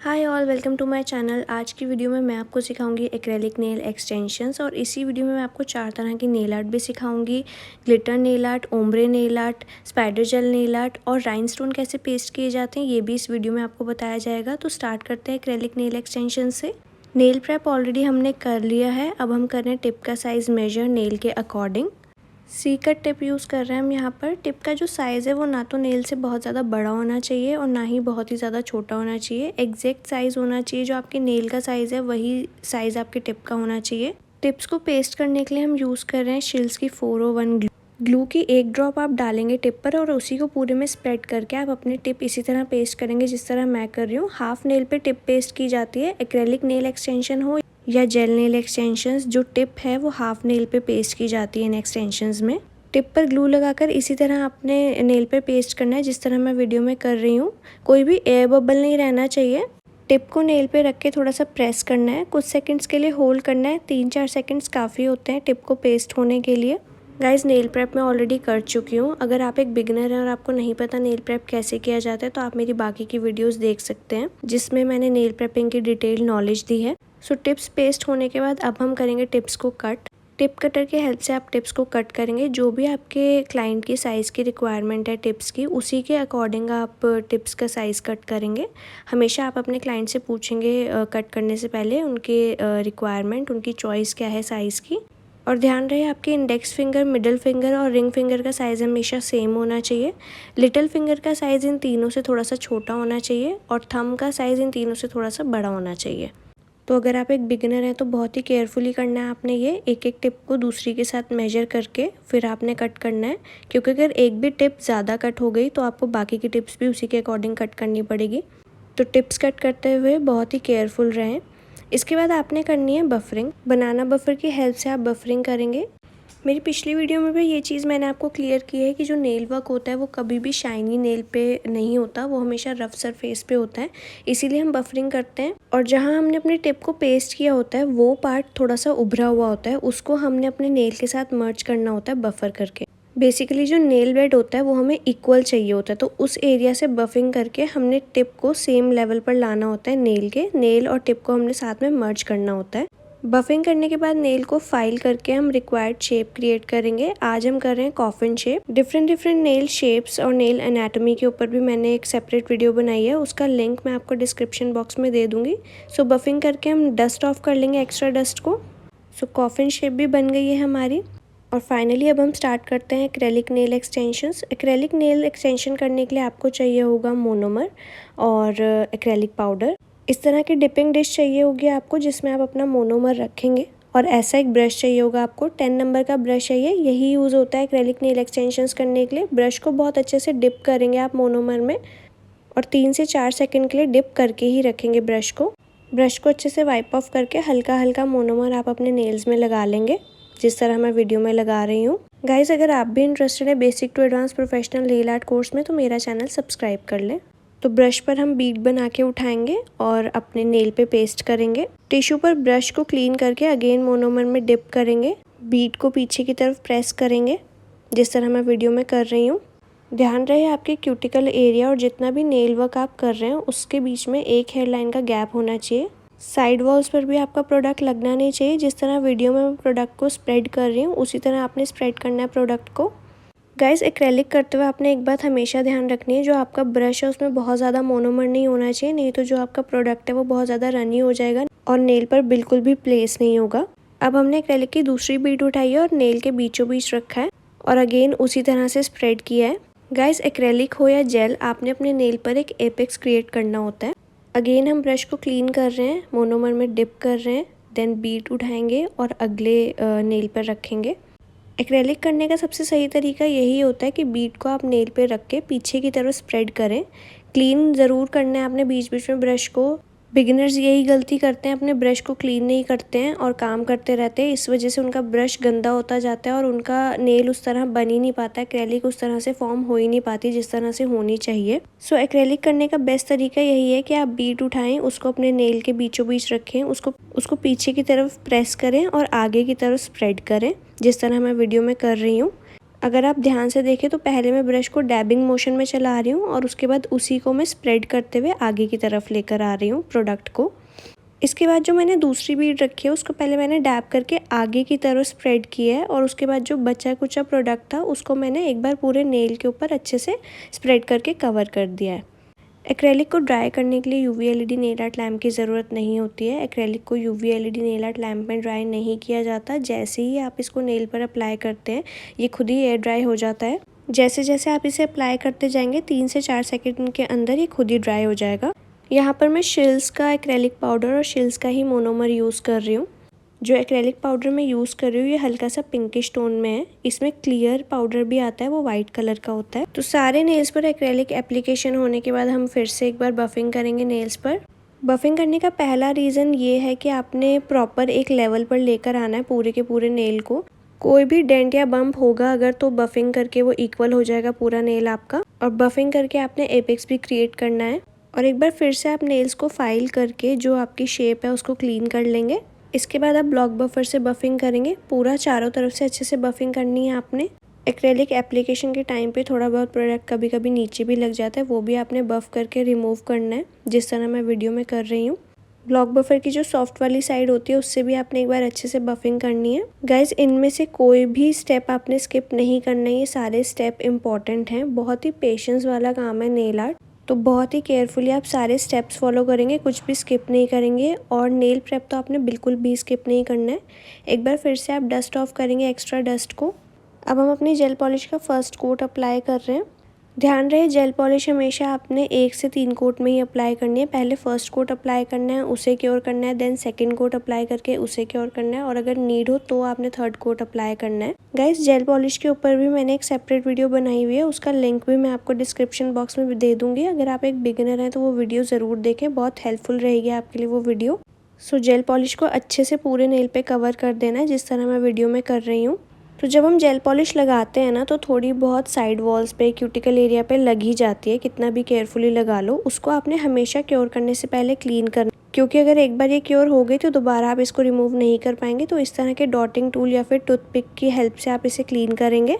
Hi all, welcome to my channel. आज की video में मैं आपको सिखाऊंगी एक्रेलिक नेल एक्सटेंशंस और इसी वीडियो में मैं आपको 4 तरह की नेल आर्ट भी सिखाऊंगी। Glitter nail art, ombre nail art, spider gel nail art और राइनस्टोन कैसे पेस्ट किए जाते हैं ये भी इस वीडियो में आपको बताया जाएगा। तो स्टार्ट करते हैं एक्रेलिक नेल एक्सटेंशन से। नेल प्रेप ऑलरेडी हमने कर लिया है। अब हम कर रहे हैं टिप का साइज़ मेजर नेल के अकॉर्डिंग। सी कट टिप यूज़ कर रहे हैं हम यहाँ पर। टिप का जो साइज़ है वो ना तो नेल से बहुत ज़्यादा बड़ा होना चाहिए और ना ही बहुत ही ज़्यादा छोटा होना चाहिए। एग्जैक्ट साइज़ होना चाहिए, जो आपके नेल का साइज़ है वही साइज़ आपके टिप का होना चाहिए। टिप्स को पेस्ट करने के लिए हम यूज़ कर रहे हैं शिल्स की 401 ग्लू। ग्लू की एक ड्रॉप आप डालेंगे टिप पर और उसी को पूरे में स्प्रेड करके आप अपने टिप इसी तरह पेस्ट करेंगे जिस तरह मैं कर रही हूँ। हाफ नेल पे टिप पेस्ट की जाती है। एक्रेलिक नेल एक्सटेंशन हो या जेल नेल एक्सटेंशंस, जो टिप है वो हाफ नेल पे पेस्ट की जाती है इन एक्सटेंशंस में। टिप पर ग्लू लगाकर इसी तरह अपने नेल पे पेस्ट करना है जिस तरह मैं वीडियो में कर रही हूँ। कोई भी एयर बबल नहीं रहना चाहिए। टिप को नेल पे रख के थोड़ा सा प्रेस करना है, कुछ सेकंड्स के लिए होल्ड करना है। 3-4 सेकंड्स काफ़ी होते हैं टिप को पेस्ट होने के लिए। गाइस, नेल प्रेप मैं ऑलरेडी कर चुकी हूँ। अगर आप एक बिगिनर हैं और आपको नहीं पता नेल प्रेप कैसे किया जाता है तो आप मेरी बाकी की वीडियोस देख सकते हैं जिसमें मैंने नेल प्रेपिंग की डिटेल नॉलेज दी है। सो टिप्स पेस्ट होने के बाद अब हम करेंगे टिप्स को कट। टिप कटर के हेल्प से आप टिप्स को कट करेंगे। जो भी आपके क्लाइंट की साइज़ की रिक्वायरमेंट है टिप्स की, उसी के अकॉर्डिंग आप टिप्स का साइज़ कट करेंगे। हमेशा आप अपने क्लाइंट से पूछेंगे कट करने से पहले उनके रिक्वायरमेंट, उनकी चॉइस क्या है साइज़ की। और ध्यान रहे आपके इंडेक्स फिंगर, मिडिल फिंगर और रिंग फिंगर का साइज़ हमेशा सेम होना चाहिए। लिटिल फिंगर का साइज़ इन तीनों से थोड़ा सा छोटा होना चाहिए और थंब का साइज़ इन तीनों से थोड़ा सा बड़ा होना चाहिए। तो अगर आप एक बिगिनर हैं तो बहुत ही केयरफुली करना है आपने ये। एक एक टिप को दूसरी के साथ मेजर करके फिर आपने कट करना है, क्योंकि अगर एक भी टिप ज़्यादा कट हो गई तो आपको बाकी की टिप्स भी उसी के अकॉर्डिंग कट करनी पड़ेगी। तो टिप्स कट करते हुए बहुत ही केयरफुल रहें। इसके बाद आपने करनी है बफरिंग। बनाना बफर की हेल्प से आप बफरिंग करेंगे। मेरी पिछली वीडियो में भी ये चीज़ मैंने आपको क्लियर की है कि जो नेल वर्क होता है वो कभी भी शाइनी नेल पे नहीं होता, वो हमेशा रफ सरफेस पे होता है। इसीलिए हम बफरिंग करते हैं। और जहाँ हमने अपने टिप को पेस्ट किया होता है वो पार्ट थोड़ा सा उभरा हुआ होता है, उसको हमने अपने नेल के साथ मर्ज करना होता है बफर करके। बेसिकली जो नेल बेड होता है वो हमें इक्वल चाहिए होता है, तो उस एरिया से बफिंग करके हमने टिप को सेम लेवल पर लाना होता है। नेल और टिप को हमने साथ में मर्ज करना होता है। बफिंग करने के बाद नेल को फाइल करके हम रिक्वायर्ड शेप क्रिएट करेंगे। आज हम कर रहे हैं coffin shape. Different nail shapes और नेल एनाटॉमी के ऊपर भी मैंने एक सेपरेट वीडियो बनाई है, उसका लिंक मैं आपको डिस्क्रिप्शन बॉक्स में दे दूंगी। सो बफिंग करके हम डस्ट ऑफ कर लेंगे एक्स्ट्रा डस्ट को। सो कॉफिन शेप भी बन गई है हमारी। और फाइनली अब हम स्टार्ट करते हैं acrylic nail extensions. Acrylic nail extension करने के लिए आपको चाहिए होगा मोनोमर और एक्रेलिक पाउडर। इस तरह की डिपिंग डिश चाहिए होगी आपको जिसमें आप अपना मोनोमर रखेंगे, और ऐसा एक ब्रश चाहिए होगा आपको। 10 नंबर का ब्रश है ये, यही यूज़ होता है एक्रेलिक नेल एक्सटेंशंस करने के लिए। ब्रश को बहुत अच्छे से डिप करेंगे आप मोनोमर में और 3 से 4 सेकंड के लिए डिप करके ही रखेंगे ब्रश को। ब्रश को अच्छे से वाइप ऑफ करके हल्का हल्का मोनोमर आप अपने नेल्स में लगा लेंगे जिस तरह मैं वीडियो में लगा रही हूँ। गाइस, अगर आप भी इंटरेस्टेड है basic to advance professional nail art course में तो मेरा चैनल सब्सक्राइब कर लें। तो ब्रश पर हम बीड बना के उठाएंगे और अपने नेल पे पेस्ट करेंगे। टिश्यू पर ब्रश को क्लीन करके अगेन मोनोमर में डिप करेंगे। बीड को पीछे की तरफ प्रेस करेंगे जिस तरह मैं वीडियो में कर रही हूँ। ध्यान रहे आपके क्यूटिकल एरिया और जितना भी नेल वर्क आप कर रहे हैं उसके बीच में एक हेयर लाइन का गैप होना चाहिए। साइड वॉल्स पर भी आपका प्रोडक्ट लगना नहीं चाहिए। जिस तरह वीडियो में मैं प्रोडक्ट को स्प्रेड कर रही हूँ उसी तरह आपने स्प्रेड करना है प्रोडक्ट को। गाइस, एक्रेलिक करते हुए आपने एक बात हमेशा ध्यान रखनी है, जो आपका ब्रश है उसमें बहुत ज़्यादा मोनोमर नहीं होना चाहिए, नहीं तो जो आपका प्रोडक्ट है वो बहुत ज़्यादा रनी हो जाएगा और नेल पर बिल्कुल भी प्लेस नहीं होगा। अब हमने एक्रेलिक की दूसरी बीड उठाई है और नेल के बीचों बीच रखा है और अगेन उसी तरह से स्प्रेड किया है। गाइस, एक्रेलिक हो या जेल, आपने अपने नेल पर एक एपेक्स क्रिएट करना होता है। अगेन हम ब्रश को क्लीन कर रहे हैं, मोनोमर में डिप कर रहे हैं, देन बीड उठाएंगे और अगले नेल पर रखेंगे। एक्रेलिक करने का सबसे सही तरीका यही होता है कि बीड को आप नेल पे रख के पीछे की तरफ स्प्रेड करें। क्लीन ज़रूर करना है आपने बीच बीच में ब्रश को। बिगिनर्स यही गलती करते हैं, अपने ब्रश को क्लीन नहीं करते हैं और काम करते रहते हैं। इस वजह से उनका ब्रश गंदा होता जाता है और उनका नेल उस तरह बन ही नहीं पाता, एक्रेलिक उस तरह से फॉर्म हो ही नहीं पाती जिस तरह से होनी चाहिए। सो एक्रेलिक करने का बेस्ट तरीका यही है कि आप बीड उठाएं, उसको अपने नेल के बीचों बीच रखें, उसको पीछे की तरफ प्रेस करें और आगे की तरफ स्प्रेड करें जिस तरह मैं वीडियो में कर रही हूँ। अगर आप ध्यान से देखें तो पहले मैं ब्रश को डैबिंग मोशन में चला रही हूँ और उसके बाद उसी को मैं स्प्रेड करते हुए आगे की तरफ लेकर आ रही हूँ प्रोडक्ट को। इसके बाद जो मैंने दूसरी बीड रखी है उसको पहले मैंने डैब करके आगे की तरफ स्प्रेड किया है और उसके बाद जो बचा कुचा प्रोडक्ट था उसको मैंने एक बार पूरे नेल के ऊपर अच्छे से स्प्रेड करके कवर कर दिया है। एक्रेलिक को ड्राई करने के लिए UV LED nail art lamp की ज़रूरत नहीं होती है। एक्रेलिक को UV LED nail art lamp में ड्राई नहीं किया जाता। जैसे ही आप इसको नेल पर अप्लाई करते हैं ये खुद ही एयर ड्राई हो जाता है। जैसे जैसे आप इसे अप्लाई करते जाएंगे 3 से 4 सेकंड के अंदर ये खुद ही ड्राई हो जाएगा। यहाँ पर मैं शिल्स का एक्रेलिक पाउडर और शिल्स का ही मोनोमर यूज़ कर रही हूँ। जो एक्रेलिक पाउडर मैं यूज़ कर रही हूँ ये हल्का सा पिंकिश टोन में है। इसमें क्लियर पाउडर भी आता है, वो वाइट कलर का होता है। तो सारे नेल्स पर एक्रेलिक एप्लीकेशन होने के बाद हम फिर से एक बार बफिंग करेंगे नेल्स पर। बफिंग करने का पहला रीज़न ये है कि आपने प्रॉपर एक लेवल पर लेकर आना है पूरे के पूरे नेल को। कोई भी डेंट या बम्प होगा अगर तो बफिंग करके वो इक्वल हो जाएगा पूरा नेल आपका। और बफिंग करके आपने एपेक्स भी क्रिएट करना है। और एक बार फिर से आप नेल्स को फाइल करके जो आपकी शेप है उसको क्लीन कर लेंगे। इसके बाद आप ब्लॉक बफर से बफिंग करेंगे। पूरा चारों तरफ से अच्छे से बफिंग करनी है आपने। एक्रेलिक एप्लीकेशन के टाइम पे थोड़ा बहुत प्रोडक्ट कभी कभी नीचे भी लग जाता है, वो भी आपने बफ करके रिमूव करना है, जिस तरह मैं वीडियो में कर रही हूँ। ब्लॉक बफर की जो सॉफ्ट वाली साइड होती है उससे भी आपने एक बार अच्छे से बफिंग करनी है। गाइज इनमें से कोई भी स्टेप आपने स्किप नहीं करना है। ये सारे स्टेप इम्पॉर्टेंट हैं। बहुत ही पेशेंस वाला काम है नेल आर्ट, तो बहुत ही केयरफुली आप सारे स्टेप्स फॉलो करेंगे, कुछ भी स्किप नहीं करेंगे। और नेल प्रेप तो आपने बिल्कुल भी स्किप नहीं करना है। एक बार फिर से आप डस्ट ऑफ करेंगे एक्स्ट्रा डस्ट को। अब हम अपनी जेल पॉलिश का फर्स्ट कोट अप्लाई कर रहे हैं। ध्यान रहे जेल पॉलिश हमेशा आपने 1 से 3 कोट में ही अप्लाई करनी है। पहले फर्स्ट कोट अप्लाई करना है, उसे क्योर करना है, देन सेकंड कोट अप्लाई करके उसे क्योर करना है और अगर नीड हो तो आपने थर्ड कोट अप्लाई करना है। गाइस जेल पॉलिश के ऊपर भी मैंने एक सेपरेट वीडियो बनाई हुई है, उसका लिंक भी मैं आपको डिस्क्रिप्शन बॉक्स में दे दूंगी। अगर आप एक बिगिनर हैं तो वो वीडियो ज़रूर देखें, बहुत हेल्पफुल रहेगी आपके लिए वो वीडियो। सो जेल पॉलिश को अच्छे से पूरे नेल पे कवर कर देना है, जिस तरह मैं वीडियो में कर रही हूँ। तो जब हम जेल पॉलिश लगाते हैं ना तो थोड़ी बहुत साइड वॉल्स पे, क्यूटिकल एरिया पे लग ही जाती है, कितना भी केयरफुली लगा लो। उसको आपने हमेशा क्योर करने से पहले क्लीन करना, क्योंकि अगर एक बार ये क्योर हो गई तो दोबारा आप इसको रिमूव नहीं कर पाएंगे। तो इस तरह के डॉटिंग टूल या फिर टूथपिक की हेल्प से आप इसे क्लीन करेंगे।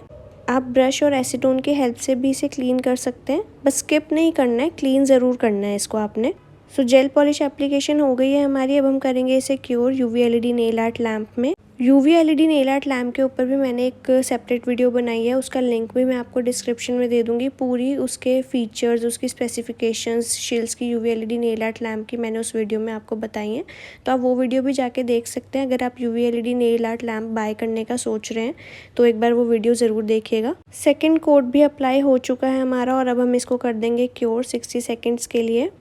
आप ब्रश और एसीटोन की हेल्प से भी इसे क्लीन कर सकते हैं, बस स्किप नहीं करना है, क्लीन ज़रूर करना है इसको आपने। सो जेल पॉलिश एप्लीकेशन हो गई है हमारी। अब हम करेंगे इसे cure UV LED nail art lamp में। UV LED nail art lamp के ऊपर भी मैंने एक सेपरेट वीडियो बनाई है, उसका लिंक भी मैं आपको डिस्क्रिप्शन में दे दूंगी। पूरी उसके फीचर्स, उसकी स्पेसिफिकेशंस, शिल्स की UV LED nail art lamp की मैंने उस वीडियो में आपको बताई हैं, तो आप वो वीडियो भी जाके देख सकते हैं। अगर आप UV LED nail art lamp buy करने का सोच रहे हैं तो एक बार वो वीडियो ज़रूर देखिएगा। सेकेंड कोट भी अप्लाई हो चुका है हमारा और अब हम इसको कर देंगे क्योर 60 सेकेंड्स के लिए।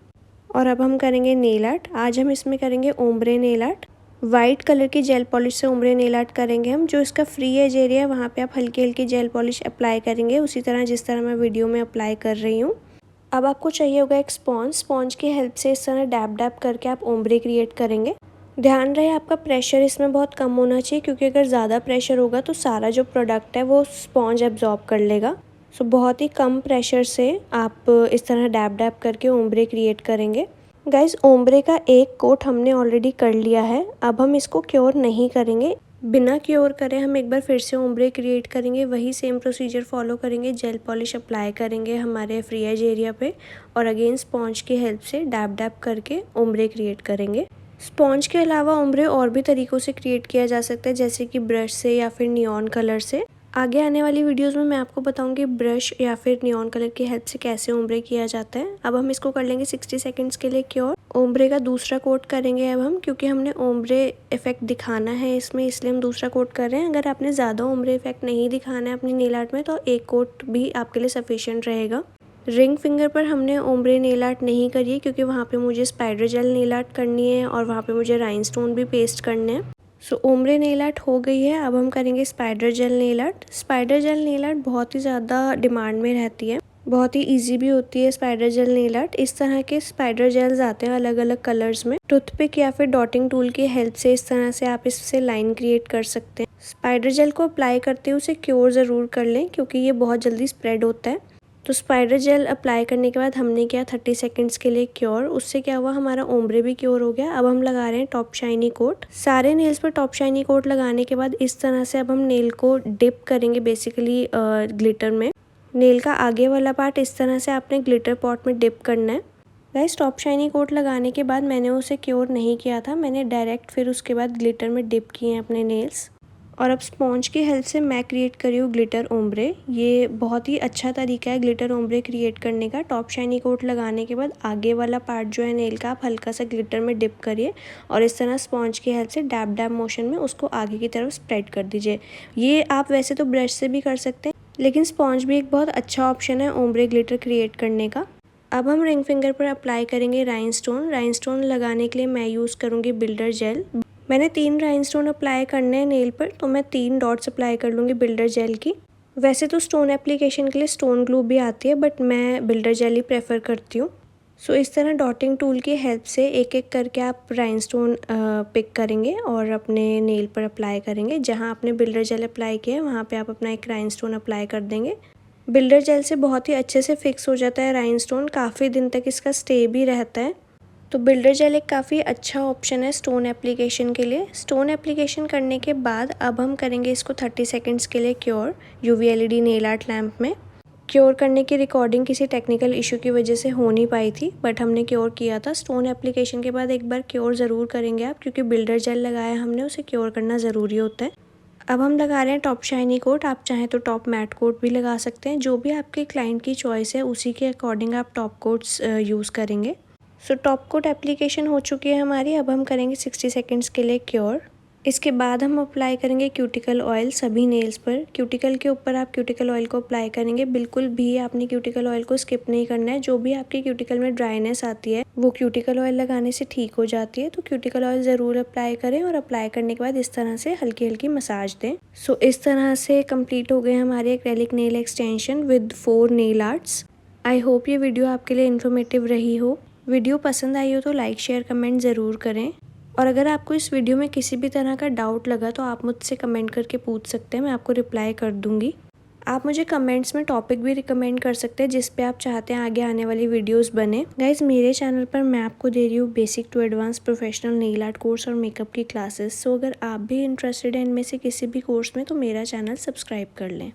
और अब हम करेंगे नेल आर्ट। आज हम इसमें करेंगे ombre nail art. White colour की जेल पॉलिश से ओम्ब्रे नेल आर्ट करेंगे हम। जो इसका फ्री एज एरिया है वहाँ पे आप हल्की हल्की जेल पॉलिश अप्लाई करेंगे, उसी तरह जिस तरह मैं वीडियो में अप्लाई कर रही हूँ। अब आपको चाहिए होगा एक स्पॉन्ज। स्पॉन्ज की हेल्प से इस तरह डैब डैब करके आप ओम्ब्रे क्रिएट करेंगे। ध्यान रहे आपका प्रेशर इसमें बहुत कम होना चाहिए, क्योंकि अगर ज़्यादा प्रेशर होगा तो सारा जो प्रोडक्ट है वो स्पॉन्ज एब्जॉर्ब कर लेगा। सो बहुत ही कम प्रेशर से आप इस तरह डैब डैब करके ओम्ब्रे क्रिएट करेंगे। गाइस ओम्ब्रे का एक कोट हमने ऑलरेडी कर लिया है, अब हम इसको क्योर नहीं करेंगे। बिना क्योर करे हम एक बार फिर से ओम्ब्रे क्रिएट करेंगे, वही सेम प्रोसीजर फॉलो करेंगे। जेल पॉलिश अप्लाई करेंगे हमारे फ्री एज एरिया पे और अगेन स्पॉन्ज की हेल्प से डैब डैब करके ओम्ब्रे क्रिएट करेंगे। स्पॉन्ज के अलावा ओम्ब्रे और भी तरीक़ों से क्रिएट किया जा सकता है, जैसे कि ब्रश से या फिर नियॉन कलर से। आगे आने वाली वीडियोस में मैं आपको बताऊंगी ब्रश या फिर नियॉन कलर की हेल्प से कैसे ओम्ब्रे किया जाता है। अब हम इसको कर लेंगे 60 सेकंड्स के लिए क्योर। ओम्ब्रे का दूसरा कोट करेंगे अब हम, क्योंकि हमने ओम्ब्रे इफेक्ट दिखाना है इसमें, इसलिए हम दूसरा कोट कर रहे हैं। अगर आपने ज़्यादा ओम्ब्रे इफेक्ट नहीं दिखाना है अपनी नेल आर्ट में तो एक कोट भी आपके लिए सफिशिएंट रहेगा। रिंग फिंगर पर हमने ओम्ब्रे नेल आर्ट नहीं करी है, क्योंकि वहाँ पे मुझे स्पाइडर जेल नेल आर्ट करनी है और वहाँ पे मुझे राइनस्टोन भी पेस्ट करने हैं। सो ओम्ब्रे नेल आर्ट हो गई है। अब हम करेंगे spider gel nail art. Spider gel nail art बहुत ही ज़्यादा डिमांड में रहती है, बहुत ही इजी भी होती है स्पाइडर जेल नेल आर्ट। इस तरह के स्पाइडर जेल्स आते हैं अलग अलग कलर्स में। टूथपिक या फिर डॉटिंग टूल की हेल्प से इस तरह से आप इससे लाइन क्रिएट कर सकते हैं। स्पाइडर जेल को अप्लाई करते हुए उसे क्योर ज़रूर कर लें, क्योंकि ये बहुत जल्दी स्प्रेड होता है। तो स्पाइडर जेल अप्लाई करने के बाद हमने किया 30 सेकंड्स के लिए क्योर। उससे क्या हुआ, हमारा ओम्ब्रे भी क्योर हो गया। अब हम लगा रहे हैं टॉप शाइनी कोट। सारे नेल्स पर टॉप शाइनी कोट लगाने के बाद इस तरह से अब हम नेल को डिप करेंगे बेसिकली ग्लिटर में। नेल का आगे वाला पार्ट इस तरह से आपने ग्लिटर पॉट में डिप करना है। गाइस टॉप शाइनी कोट लगाने के बाद मैंने उसे क्योर नहीं किया था, मैंने डायरेक्ट फिर उसके बाद ग्लिटर में डिप किए हैं अपने नेल्स। और अब स्पॉन्ज की हेल्प से मैं क्रिएट करी हूँ ग्लिटर ओम्ब्रे। ये बहुत ही अच्छा तरीका है ग्लिटर ओम्ब्रे क्रिएट करने का। टॉप शाइनी कोट लगाने के बाद आगे वाला पार्ट जो है नेल का आप हल्का सा ग्लिटर में डिप करिए और इस तरह स्पॉन्ज की हेल्प से डैब डैब मोशन में उसको आगे की तरफ स्प्रेड कर दीजिए। ये आप वैसे तो ब्रश से भी कर सकते हैं, लेकिन स्पॉन्ज भी एक बहुत अच्छा ऑप्शन है ओम्ब्रे ग्लिटर क्रिएट करने का। अब हम रिंग फिंगर पर अप्लाई करेंगे राइनस्टोन। राइनस्टोन लगाने के लिए मैं यूज़ करूँगी बिल्डर जेल। मैंने 3 राइनस्टोन अप्लाई करने हैं नेल पर, तो मैं 3 डॉट्स अप्लाई कर लूँगी बिल्डर जेल की। वैसे तो स्टोन एप्लीकेशन के लिए स्टोन ग्लू भी आती है, बट मैं बिल्डर जेल ही प्रेफर करती हूँ। सो इस तरह डॉटिंग टूल की हेल्प से एक एक करके आप राइनस्टोन पिक करेंगे और अपने नेल पर अप्लाई करेंगे। जहाँ आपने बिल्डर जेल अप्लाई किया है वहाँ पे आप अपना एक राइनस्टोन अप्लाई कर देंगे। बिल्डर जेल से बहुत ही अच्छे से फिक्स हो जाता है राइनस्टोन, काफ़ी दिन तक इसका स्टे भी रहता है। तो बिल्डर जेल एक काफ़ी अच्छा ऑप्शन है स्टोन एप्लीकेशन के लिए। स्टोन एप्लीकेशन करने के बाद अब हम करेंगे इसको 30 सेकंड्स के लिए cure UV LED nail art lamp में। क्योर करने की रिकॉर्डिंग किसी टेक्निकल इशू की वजह से हो नहीं पाई थी, बट हमने क्योर किया था। स्टोन एप्लीकेशन के बाद एक बार क्योर ज़रूर करेंगे आप, क्योंकि बिल्डर जेल लगाया हमने, उसे क्योर करना ज़रूरी होता है। अब हम लगा रहे हैं टॉप शाइनी कोट। आप चाहें तो टॉप मैट कोट भी लगा सकते हैं, जो भी आपके क्लाइंट की चॉइस है उसी के अकॉर्डिंग आप टॉप कोट्स यूज़ करेंगे। सो टॉप कोट एप्लीकेशन हो चुकी है हमारी। अब हम करेंगे 60 सेकंड्स के लिए क्योर। इसके बाद हम अप्लाई करेंगे क्यूटिकल ऑयल सभी नेल्स पर। क्यूटिकल के ऊपर आप क्यूटिकल ऑयल को अप्लाई करेंगे, बिल्कुल भी आपने क्यूटिकल ऑयल को स्किप नहीं करना है। जो भी आपकी क्यूटिकल में ड्राइनेस आती है वो क्यूटिकल ऑयल लगाने से ठीक हो जाती है, तो क्यूटिकल ऑयल ज़रूर अप्लाई करें और अप्लाई करने के बाद इस तरह से हल्की हल्की मसाज दें। सो इस तरह से कंप्लीट हो गए हमारे acrylic nail extension with 4 nail arts. I hope ये वीडियो आपके लिए इन्फॉर्मेटिव रही हो। वीडियो पसंद आई हो तो लाइक शेयर कमेंट ज़रूर करें, और अगर आपको इस वीडियो में किसी भी तरह का डाउट लगा तो आप मुझसे कमेंट करके पूछ सकते हैं, मैं आपको रिप्लाई कर दूंगी। आप मुझे कमेंट्स में टॉपिक भी रिकमेंड कर सकते हैं जिस पे आप चाहते हैं आगे आने वाली वीडियोस बने। गाइज मेरे चैनल पर मैं आपको दे रही हूँ basic to advance professional nail art course और मेकअप की क्लासेस। सो अगर आप भी इंटरेस्टेड हैं इनमें से किसी भी कोर्स में तो मेरा चैनल सब्सक्राइब कर लें।